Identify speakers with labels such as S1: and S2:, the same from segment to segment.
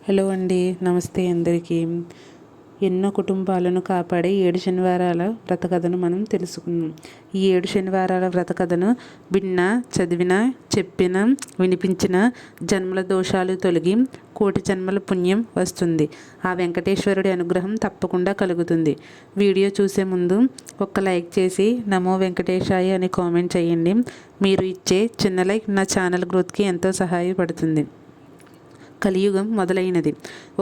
S1: Hello అండి, నమస్తే అందరికీ. ఎన్నో కుటుంబాలను కాపాడే 7 శనివారాల వ్రతకథను మనం తెలుసుకుందాం. ఈ 7 శనివారాల వ్రతకథను విన్నా, చదివినా, చెప్పినా, వినిపించిన జన్మల దోషాలు తొలగి కోటి జన్మల పుణ్యం వస్తుంది. ఆ వెంకటేశ్వరుడి అనుగ్రహం తప్పకుండా కలుగుతుంది. వీడియో చూసే ముందు ఒక్క లైక్ చేసి నమో వెంకటేశాయ అని కామెంట్ చేయండి. మీరు ఇచ్చే చిన్న లైక్ నా ఛానల్ గ్రోత్కి ఎంతో సహాయపడుతుంది. కలియుగం మొదలైనది.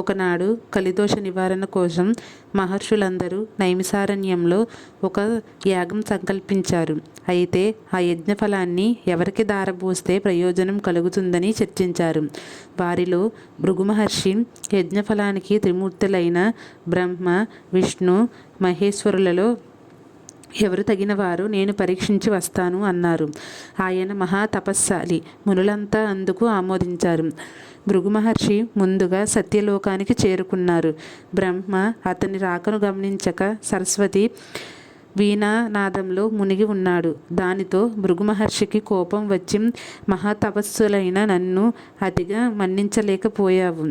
S1: ఒకనాడు కలిదోష నివారణ కోసం మహర్షులందరూ నైమిసారణ్యంలో ఒక యాగం సంకల్పించారు. అయితే ఆ యజ్ఞ ఫలాన్ని ఎవరికి దారబోస్తే ప్రయోజనం కలుగుతుందని చర్చించారు. వారిలో భృగు మహర్షి యజ్ఞఫలానికి త్రిమూర్తులైన బ్రహ్మ, విష్ణు, మహేశ్వరులలో ఎవరు తగినవారు నేను పరీక్షించి వస్తాను అన్నారు. ఆయన మహా తపస్శాలి. మునులంతా అందుకు ఆమోదించారు. భృగు మహర్షి ముందుగా సత్యలోకానికి చేరుకున్నారు. బ్రహ్మ అతని రాకను గమనించక సరస్వతి వీణానాదంలో మునిగి ఉన్నాడు. దానితో భృగు మహర్షికి కోపం వచ్చి మహాతపస్సులైన నన్ను అతిగా మన్నించలేకపోయావు.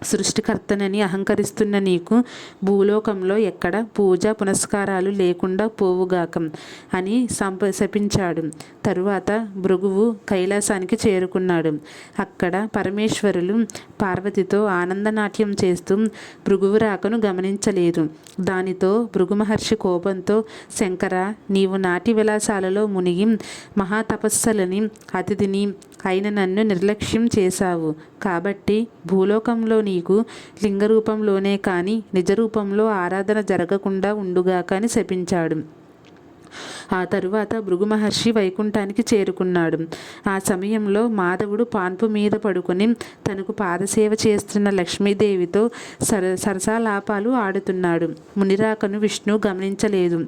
S1: సృష్టికర్తనని అహంకరిస్తున్న నీకు భూలోకంలో ఎక్కడ పూజ పునస్కారాలు లేకుండా పోవుగాకం అని శపించాడు. తరువాత భృగువు కైలాసానికి చేరుకున్నాడు. అక్కడ పరమేశ్వరులు పార్వతితో ఆనందనాట్యం చేస్తూ భృగువు రాకను గమనించలేదు. దానితో భృగు మహర్షి కోపంతో, శంకర, నీవు నాటి విలాసాలలో మునిగి మహాతపస్సులని అతిథిని అయిన నన్ను నిర్లక్ష్యం చేశావు. కాబట్టి భూలోకంలో నీకు లింగరూపంలోనే కానీ నిజరూపంలో ఆరాధన జరగకుండా ఉండుగాక అని శపించాడు. ఆ తరువాత భృగు మహర్షి వైకుంఠానికి చేరుకున్నాడు. ఆ సమయంలో మాధవుడు పాన్పు మీద పడుకొని తనకు పాదసేవ చేస్తున్న లక్ష్మీదేవితో సరసాలాపాలు ఆడుతున్నాడు. మునిరాకను విష్ణు గమనించలేదు.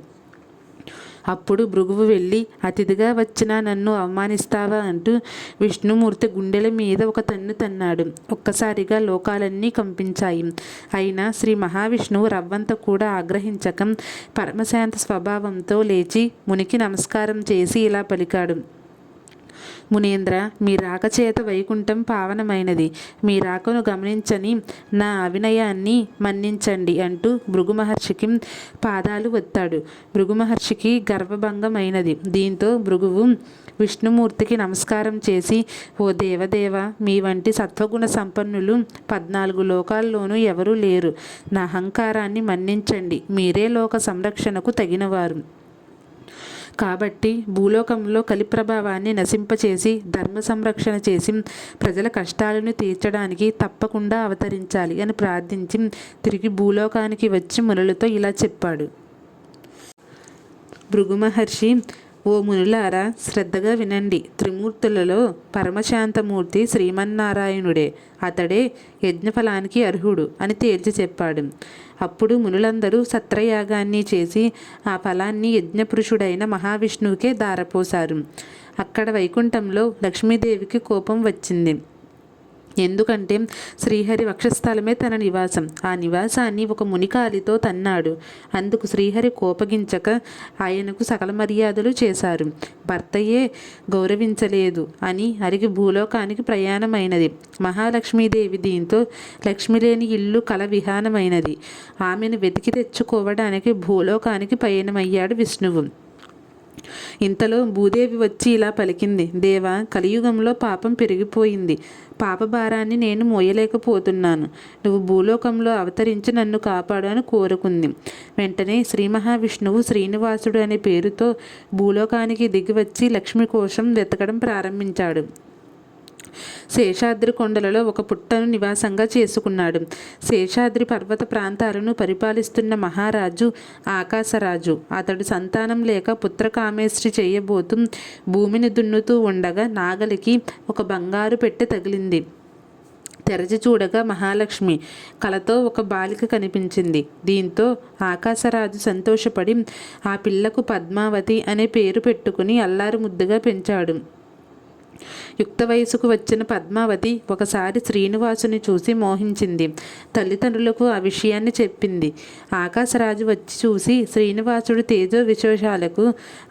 S1: అప్పుడు భృగువు వెళ్ళి, అతిథిగా వచ్చిన నన్ను అవమానిస్తావా అంటూ విష్ణుమూర్తి గుండెల మీద ఒక తన్ను తన్నాడు. ఒక్కసారిగా లోకాలన్నీ కంపించాయి. అయినా శ్రీ మహావిష్ణువు రవ్వంత కూడా ఆగ్రహించక పరమశాంత స్వభావంతో లేచి మునికి నమస్కారం చేసి ఇలా పలికాడు. మునీంద్ర, మీ రాక చేత వైకుంఠం పావనమైనది. మీ రాకను గమనించని నా అవినయాన్ని మన్నించండి అంటూ భృగు మహర్షికి పాదాలు ఒత్తాడు. భృగు మహర్షికి గర్వభంగమైనది. దీంతో భృగువు విష్ణుమూర్తికి నమస్కారం చేసి, ఓ దేవదేవ, మీ వంటి సత్వగుణ సంపన్నులు 14 లోకాల్లోనూ ఎవరూ లేరు. నా అహంకారాన్ని మన్నించండి. మీరే లోక సంరక్షణకు తగినవారు. కాబట్టి భూలోకంలో కలి ప్రభావాన్ని నశింపచేసి ధర్మ సంరక్షణ చేసి ప్రజల కష్టాలను తీర్చడానికి తప్పకుండా అవతరించాలి అని ప్రార్థించి తిరిగి భూలోకానికి వచ్చి మునులతో ఇలా చెప్పాడు. భృగు మహర్షి, ఓ మునులారా, శ్రద్ధగా వినండి. త్రిమూర్తులలో పరమశాంతమూర్తి శ్రీమన్నారాయణుడే. అతడే యజ్ఞఫలానికి అర్హుడు అని తేల్చి చెప్పాడు. అప్పుడు మునులందరూ సత్రయాగాన్ని చేసి ఆ ఫలాన్ని యజ్ఞపురుషుడైన మహావిష్ణువుకే దారపోశారు. అక్కడ వైకుంఠంలో లక్ష్మీదేవికి కోపం వచ్చింది. ఎందుకంటే శ్రీహరి వక్షస్థలమే తన నివాసం. ఆ నివాసాన్ని ఒక మునికాలితో తన్నాడు. అందుకు శ్రీహరి కోపగించక ఆయనకు సకల మర్యాదలు చేశారు. భర్తయే గౌరవించలేదు అని అరిగి భూలోకానికి ప్రయాణమైనది మహాలక్ష్మీదేవి. దీంతో లక్ష్మి లేని ఇల్లు కల విహానమైనది. ఆమెను వెతికి తెచ్చుకోవడానికి భూలోకానికి పయనమయ్యాడు విష్ణువు. ఇంతలో భూదేవి వచ్చి ఇలా పలికింది. దేవ, కలియుగంలో పాపం పెరిగిపోయింది. పాపభారాన్ని నేను మోయలేకపోతున్నాను. నువ్వు భూలోకంలో అవతరించి నన్ను కాపాడు అని కోరుకుంది. వెంటనే శ్రీ మహావిష్ణువు శ్రీనివాసుడు అనే పేరుతో భూలోకానికి దిగివచ్చి లక్ష్మి కోసం వెతకడం ప్రారంభించాడు. శేషాద్రి కొండలలో ఒక పుట్టను నివాసంగా చేసుకున్నాడు. శేషాద్రి పర్వత ప్రాంతాలను పరిపాలిస్తున్న మహారాజు ఆకాశరాజు. అతడు సంతానం లేక పుత్రకామేష్టి చేయబోతూ భూమిని దున్నుతూ ఉండగా నాగలికి ఒక బంగారు పెట్టె తగిలింది. తెరచి చూడగా మహాలక్ష్మి కలతో ఒక బాలిక కనిపించింది. దీంతో ఆకాశరాజు సంతోషపడి ఆ పిల్లకు పద్మావతి అనే పేరు పెట్టుకుని అల్లారు ముద్దుగా పెంచాడు. యుక్త వయసుకు వచ్చిన పద్మావతి ఒకసారి శ్రీనివాసుని చూసి మోహించింది. తల్లిదండ్రులకు ఆ విషయాన్ని చెప్పింది. ఆకాశరాజు వచ్చి చూసి శ్రీనివాసుడు తేజో విశేషాలకు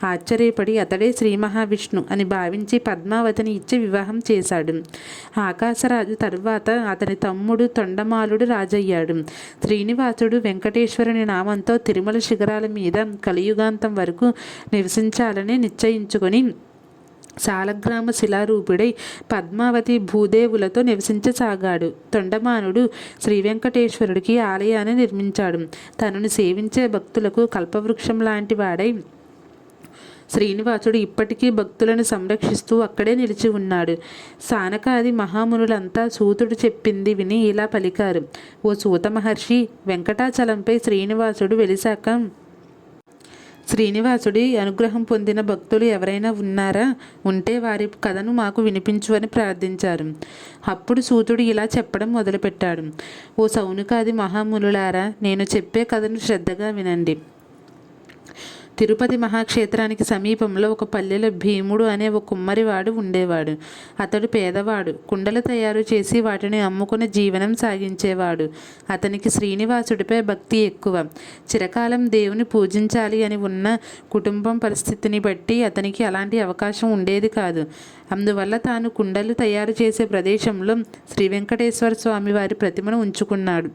S1: ఆశ్చర్యపడి అతడే శ్రీ మహావిష్ణు అని భావించి పద్మావతిని ఇచ్చి వివాహం చేశాడు. ఆకాశరాజు తరువాత అతని తమ్ముడు తొండమాలుడు రాజయ్యాడు. శ్రీనివాసుడు వెంకటేశ్వరుని నామంతో తిరుమల శిఖరాల మీద కలియుగాంతం వరకు నివసించాలని నిశ్చయించుకొని సాలగ్రామ శిలారూపుడై పద్మావతి భూదేవులతో నివసించసాగాడు. తొండమానుడు శ్రీ వెంకటేశ్వరుడికి ఆలయాన్ని నిర్మించాడు. తనను సేవించే భక్తులకు కల్పవృక్షం లాంటి వాడై శ్రీనివాసుడు ఇప్పటికీ భక్తులను సంరక్షిస్తూ అక్కడే నిలిచి ఉన్నాడు. సానకాది మహామునులంతా సూతుడు చెప్పింది విని ఇలా పలికారు: ఓ సూత మహర్షి, వెంకటాచలంపై శ్రీనివాసుడు వెలిశాక శ్రీనివాసుడి అనుగ్రహం పొందిన భక్తులు ఎవరైనా ఉన్నారా? ఉంటే వారి కథను మాకు వినిపించు అని ప్రార్థించారు. అప్పుడు సూతుడు ఇలా చెప్పడం మొదలుపెట్టాడు: ఓ సౌనకాది మహామునులారా, నేను చెప్పే కథను శ్రద్ధగా వినండి. తిరుపతి మహాక్షేత్రానికి సమీపంలో ఒక పల్లెలో భీముడు అనే ఒక కుమ్మరివాడు ఉండేవాడు. అతడు పేదవాడు. కుండలు తయారు చేసి వాటిని అమ్ముకుని జీవనం సాగించేవాడు. అతనికి శ్రీనివాసుడిపై భక్తి ఎక్కువ. చిరకాలం దేవుని పూజించాలి అని ఉన్న కుటుంబం పరిస్థితిని బట్టి అతనికి అలాంటి అవకాశం ఉండేది కాదు. అందువల్ల తాను కుండలు తయారు చేసే ప్రదేశంలో శ్రీ వెంకటేశ్వర స్వామి వారి ప్రతిమను ఉంచుకున్నాడు.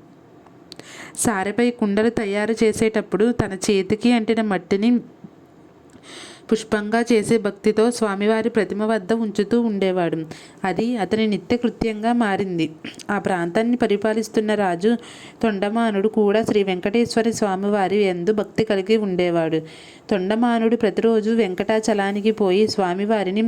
S1: సారెపై కుండలు తయారు చేసేటప్పుడు తన చేతికి అంటిన మట్టిని పుష్పంగా చేసే భక్తితో స్వామివారి ప్రతిమ వద్ద ఉంచుతూ ఉండేవాడు. అది అతని నిత్యకృత్యంగా మారింది. ఆ ప్రాంతాన్ని పరిపాలిస్తున్న రాజు తొండమానుడు కూడా శ్రీ వెంకటేశ్వర స్వామివారి యందు భక్తి కలిగి ఉండేవాడు. తొండమానుడు ప్రతిరోజు వెంకటాచలానికి పోయి స్వామివారిని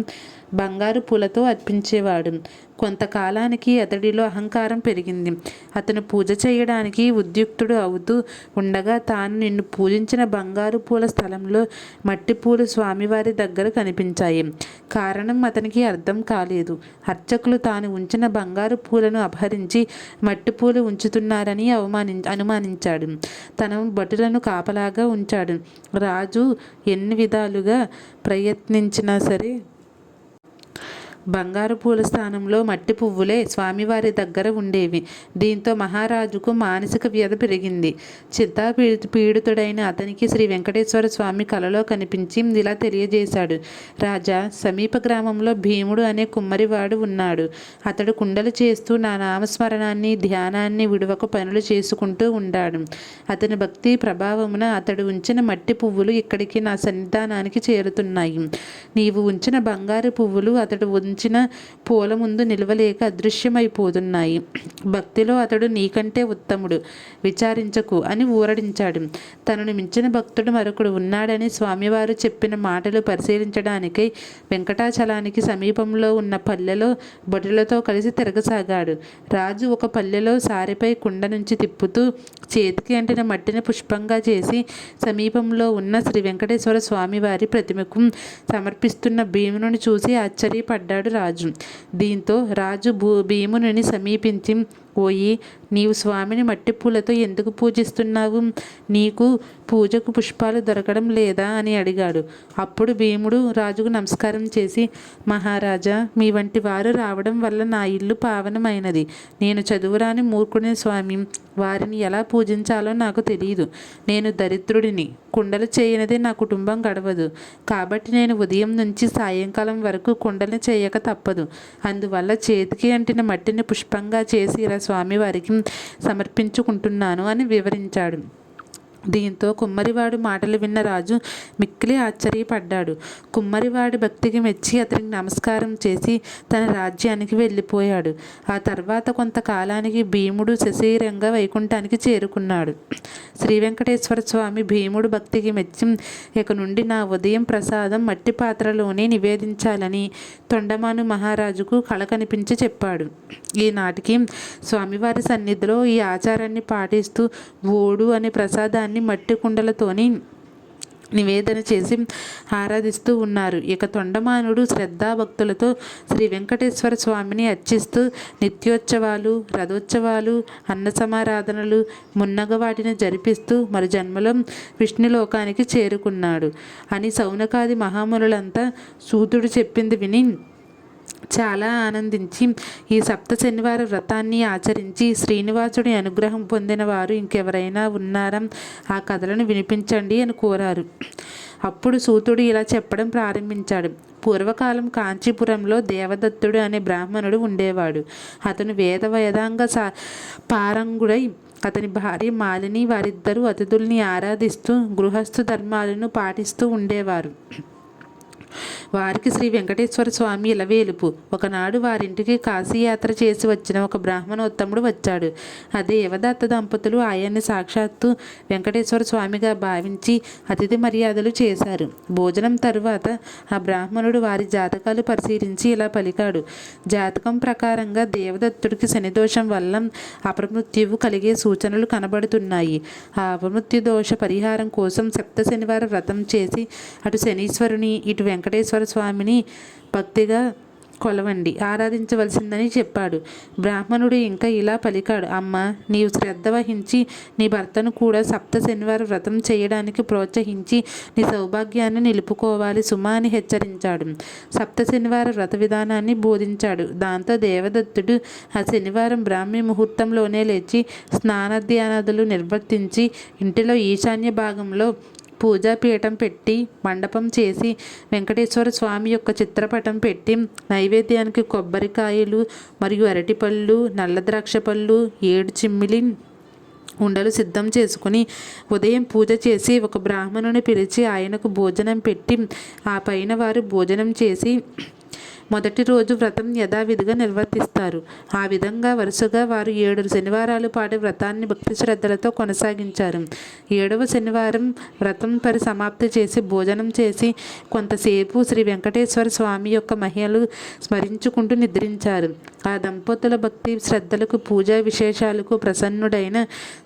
S1: బంగారు పూలతో అర్పించేవాడు. కొంతకాలానికి అతడిలో అహంకారం పెరిగింది. అతను పూజ చేయడానికి ఉద్యుక్తుడు అవుతూ ఉండగా తాను నిన్ను పూజించిన బంగారు పూల స్థలంలో మట్టి పూలు స్వామివారి దగ్గర కనిపించాయి. కారణం అతనికి అర్థం కాలేదు. అర్చకులు తాను ఉంచిన బంగారు పూలను అపహరించి మట్టి పూలు ఉంచుతున్నారని అనుమానించాడు. తన భటులను కాపలాగా ఉంచాడు. రాజు ఎన్ని విధాలుగా ప్రయత్నించినా సరే బంగారు పూల స్థానంలో మట్టి పువ్వులే స్వామివారి దగ్గర ఉండేవి. దీంతో మహారాజుకు మానసిక వ్యధ పెరిగింది. పీడితుడైన అతనికి శ్రీ వెంకటేశ్వర స్వామి కలలో కనిపించి ఇలా తెలియజేశాడు: రాజా, సమీప గ్రామంలో భీముడు అనే కుమ్మరివాడు ఉన్నాడు. అతడు కుండలు చేస్తూ నా నామస్మరణాన్ని ధ్యానాన్ని విడువక పనులు చేసుకుంటూ ఉండాడు. అతని భక్తి ప్రభావమున అతడు ఉంచిన మట్టి పువ్వులు ఇక్కడికి నా సన్నిధానానికి చేరుతున్నాయి. నీవు ఉంచిన బంగారు పువ్వులు అతడు ఉంచిన పూల ముందు నిలవలేక అదృశ్యమైపోతున్నాయి. భక్తిలో అతడు నీకంటే ఉత్తముడు, విచారించకు అని ఊరడించాడు. తనను మించిన భక్తుడు మరొకడు ఉన్నాడని స్వామివారు చెప్పిన మాటలు పరిశీలించడానికై వెంకటాచలానికి సమీపంలో ఉన్న పల్లెలో భటులతో కలిసి తిరగసాగాడు. రాజు ఒక పల్లెలో సారెపై కుండ నుంచి తిప్పుతూ చేతికి అంటిన మట్టిని పుష్పంగా చేసి సమీపంలో ఉన్న శ్రీ వెంకటేశ్వర స్వామివారి ప్రతిమకు సమర్పిస్తున్న భీముని చూసి ఆశ్చర్యపడ్డాడు రాజు. దీంతో రాజు భీముని సమీపించి, ఓయి, నీవు స్వామిని మట్టి పూలతో ఎందుకు పూజిస్తున్నావు? నీకు పూజకు పుష్పాలు దొరకడం లేదా అని అడిగాడు. అప్పుడు భీముడు రాజుకు నమస్కారం చేసి, మహారాజా, మీ వంటి వారు రావడం వల్ల నా ఇల్లు పావనమైనది. నేను చదువురాని మూర్ఖుని స్వామి. వారిని ఎలా పూజించాలో నాకు తెలియదు. నేను దరిద్రుడిని. కుండలు చేయనిదే నా కుటుంబం గడవదు. కాబట్టి నేను ఉదయం నుంచి సాయంకాలం వరకు కుండలు చేయక తప్పదు. అందువల్ల చేతికి అంటిన మట్టిని పుష్పంగా చేసి ఇలా స్వామివారికి సమర్పించుకుంటున్నాను అని వివరించాడు. దీంతో కుమ్మరివాడు మాటలు విన్న రాజు మిక్కిలి ఆశ్చర్యపడ్డాడు. కుమ్మరివాడి భక్తికి మెచ్చి అతనికి నమస్కారం చేసి తన రాజ్యానికి వెళ్ళిపోయాడు. ఆ తర్వాత కొంతకాలానికి భీముడు సశరీరంగా వైకుంఠానికి చేరుకున్నాడు. శ్రీ వెంకటేశ్వర స్వామి భీముడు భక్తికి మెచ్చి ఇక నుండి నా ఉదయం ప్రసాదం మట్టి పాత్రలోనే నివేదించాలని తొండమాను మహారాజుకు కళ కనిపించి చెప్పాడు. ఈనాటికి స్వామివారి సన్నిధిలో ఈ ఆచారాన్ని పాటిస్తూ ఓడు అనే ప్రసాదాన్ని మట్టి కుండలతోని నివేదన చేసి ఆరాధిస్తూ ఉన్నారు. ఇక తొండమానుడు శ్రద్ధాభక్తులతో శ్రీ వెంకటేశ్వర స్వామిని అర్చిస్తూ నిత్యోత్సవాలు, రథోత్సవాలు, అన్న సమారాధనలు మున్నగ వాటిని జరిపిస్తూ మరి జన్మలో విష్ణులోకానికి చేరుకున్నాడు అని సౌనకాది మహామునులంతా సూతుడు చెప్పింది విని చాలా ఆనందించి ఈ సప్త శనివార వ్రతాన్ని ఆచరించి శ్రీనివాసుడి అనుగ్రహం పొందిన వారు ఇంకెవరైనా ఉన్నారా, ఆ కథలను వినిపించండి అని కోరారు. అప్పుడు సూతుడు ఇలా చెప్పడం ప్రారంభించాడు. పూర్వకాలం కాంచీపురంలో దేవదత్తుడు అనే బ్రాహ్మణుడు ఉండేవాడు. అతను వేదాంగ పారంగుడై అతని భార్య మాలిని వారిద్దరూ అతిథుల్ని ఆరాధిస్తూ గృహస్థు ధర్మాలను పాటిస్తూ ఉండేవారు. వారికి శ్రీ వెంకటేశ్వర స్వామి ఇలవేలుపు. ఒకనాడు వారింటికి కాశీయాత్ర చేసి వచ్చిన ఒక బ్రాహ్మణోత్తముడు వచ్చాడు. ఆ దేవదత్త దంపతులు ఆయన్ని సాక్షాత్తు వెంకటేశ్వర స్వామిగా భావించి అతిథి మర్యాదలు చేశారు. భోజనం తరువాత ఆ బ్రాహ్మణుడు వారి జాతకాలు పరిశీలించి ఇలా పలికాడు. జాతకం ప్రకారంగా దేవదత్తుడికి శనిదోషం వల్ల అపమృత్యువు కలిగే సూచనలు కనబడుతున్నాయి. ఆ అపమృత్యు దోష పరిహారం కోసం సప్త శనివార వ్రతం చేసి అటు శనీశ్వరుని ఇటు వెంకటేశ్వర స్వామిని భక్తిగా కొలవండి, ఆరాధించవలసిందని చెప్పాడు. బ్రాహ్మణుడు ఇంకా ఇలా పలికాడు. అమ్మ, నీవు శ్రద్ధ వహించి నీ భర్తను కూడా సప్త శనివార వ్రతం చేయడానికి ప్రోత్సహించి నీ సౌభాగ్యాన్ని నిలుపుకోవాలి సుమా అని హెచ్చరించాడు. సప్త శనివార వ్రత విధానాన్ని బోధించాడు. దాంతో దేవదత్తుడు ఆ శనివారం బ్రాహ్మీ ముహూర్తంలోనే లేచి స్నానాధ్యానాదులు నిర్వర్తించి ఇంటిలో ఈశాన్య భాగంలో పూజాపీఠం పెట్టి మండపం చేసి వెంకటేశ్వర స్వామి యొక్క చిత్రపటం పెట్టి నైవేద్యానికి కొబ్బరికాయలు మరియు అరటిపళ్ళు, నల్ల ద్రాక్ష పళ్ళు, 7 చిమ్మిలి ఉండలు సిద్ధం చేసుకుని ఉదయం పూజ చేసి ఒక బ్రాహ్మణుని పిలిచి ఆయనకు భోజనం పెట్టి ఆ పైన వారు భోజనం చేసి మొదటి రోజు వ్రతం యథావిధిగా నిర్వర్తిస్తారు. ఆ విధంగా వరుసగా వారు 7 శనివారాల పాటు వ్రతాన్ని భక్తి శ్రద్ధలతో కొనసాగించారు. 7వ శనివారం వ్రతం పరిసమాప్తి చేసి భోజనం చేసి కొంతసేపు శ్రీ వెంకటేశ్వర స్వామి యొక్క మహిమలు స్మరించుకుంటూ నిద్రించారు. ఆ దంపతుల భక్తి శ్రద్ధలకు పూజా విశేషాలకు ప్రసన్నుడైన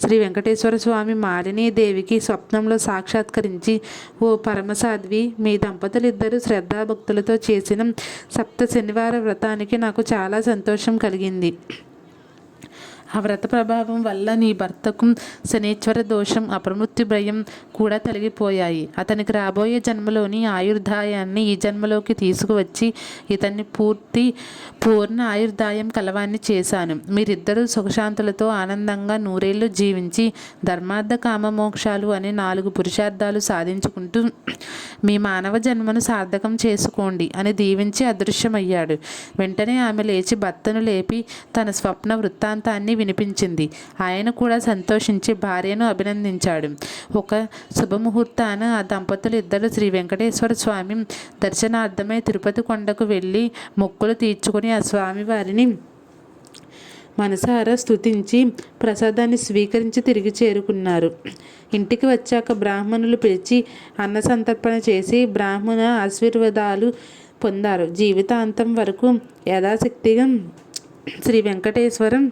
S1: శ్రీ వెంకటేశ్వర స్వామి మాలినీదేవికి స్వప్నంలో సాక్షాత్కరించి, ఓ పరమసాధ్వి, మీ దంపతులిద్దరూ శ్రద్ధాభక్తులతో చేసిన సప్త శనివార వ్రతానికి నాకు చాలా సంతోషం కలిగింది. ఆ వ్రత ప్రభావం వల్ల నీ భర్తకు శనీశ్వర దోషం, అపమృత్యు భయం కూడా తొలగిపోయాయి. అతనికి రాబోయే జన్మలోని ఆయుర్దాయాన్ని ఈ జన్మలోకి తీసుకువచ్చి ఇతన్ని పూర్ణ ఆయుర్దాయం కలవాన్ని చేశాను. మీరిద్దరూ సుఖశాంతులతో ఆనందంగా 100 ఏళ్ళు జీవించి ధర్మార్థ కామ మోక్షాలు అనే 4 పురుషార్థాలు సాధించుకుంటూ మీ మానవ జన్మను సార్థకం చేసుకోండి అని దీవించి అదృశ్యమయ్యాడు. వెంటనే ఆమె లేచి భర్తను లేపి తన స్వప్న వృత్తాంతాన్ని వినిపించింది. ఆయన కూడా సంతోషించి భార్యను అభినందించాడు. ఒక శుభముహూర్తాన ఆ దంపతులు ఇద్దరు శ్రీ వెంకటేశ్వర స్వామి దర్శనార్థమై తిరుపతి కొండకు వెళ్ళి మొక్కులు తీర్చుకుని ఆ స్వామివారిని మనసారా స్తుతించి ప్రసాదాన్ని స్వీకరించి తిరిగి చేరుకున్నారు. ఇంటికి వచ్చాక బ్రాహ్మణులు పిలిచి అన్న సంతర్పణ చేసి బ్రాహ్మణ ఆశీర్వాదాలు పొందారు. జీవితాంతం వరకు యథాశక్తిగా శ్రీ వెంకటేశ్వరం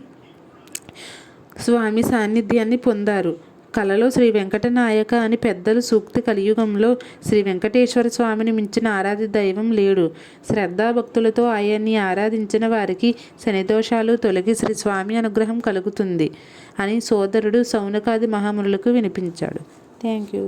S1: స్వామి సాన్నిధ్యాన్ని పొందారు. కలలో శ్రీ వెంకటనాయక అని పెద్దలు సూక్తి కలియుగంలో శ్రీ వెంకటేశ్వర స్వామిని మించిన ఆరాధ్య దైవం లేడు. శ్రద్ధాభక్తులతో ఆయన్ని ఆరాధించిన వారికి శనిదోషాలు తొలగి శ్రీ స్వామి అనుగ్రహం కలుగుతుంది అని సోదరుడు సౌనకాది మహామునులకు వినిపించాడు. Thank you.